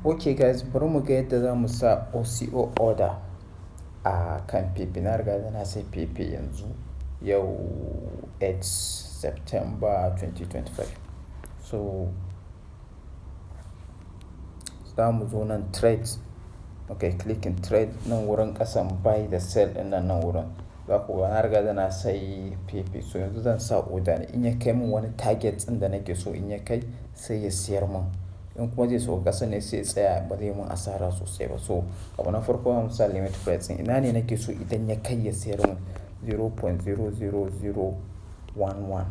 Ok guys, bari mu ga yadda za mu sa OCO order a kan PP. Na riga da na sai PP yanzu yau 8 September 2025. So za mu zo nan trade, ok clicking trade nan wurin kasan buy da sell din nan wurin. Za ku ga na riga da na sai PP, so yanzu zan sa order ne. In ya kai min wani target ɗin da nake so in ya kai sai ya siyar min. In kuma zai so ƙasa ne sai tsaya ba zai mun asara sosai ba. So abu na farko zamu sa limit price ɗin. Ina ne nake so idan ya kai ya siyar min 0.00011.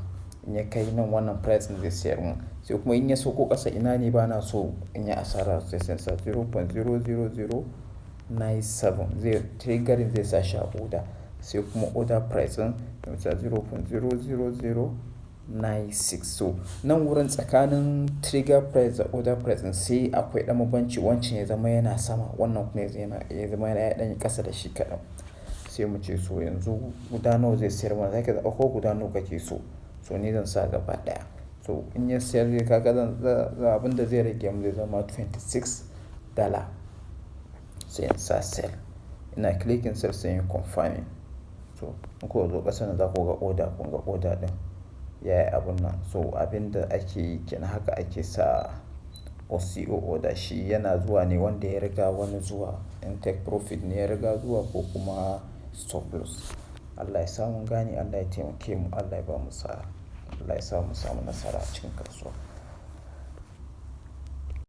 In ya kai nan wannan price ɗin zai siyar min. Sai kuma in ya sauko ƙasa ina ne bana so in yi asara sosai sai sa 0.00097. Zai triggering zai sa shi a order. Sai kuma order price ɗin zai sa 0.00096. So nan wurin tsakanin trigger price da order price ɗin sai akwai ɗan bambanci, wancan ya zama yana sama wannan kuma ya zama yana ɗan ƙasa da shi kaɗan. Sai mu ce so yanzu guda nawa zai siyar mana, zaka zaɓa ko guda nawa kake so. So ni zan sa gaba ɗaya. So in ya siyar zai kaga abin da zai rage mu zai zama $26. Sai in sa sell. Ina clicking sell sai in confirming. So in kuka zo ƙasa nan za ku ga order, kun ga order ɗin yayi abun nan. So abin da ake yi kenan, haka ake sa OCO order. Shi yana zuwa ne wanda ya riga wani zuwa. In take profit ne ya riga zuwa ko kuma stop loss. Allah ya sa mun gane, Allah ya taimake mu, Allah ya ba mu sa'a. Allah ya sa mu samu nasara a cikin kasuwa.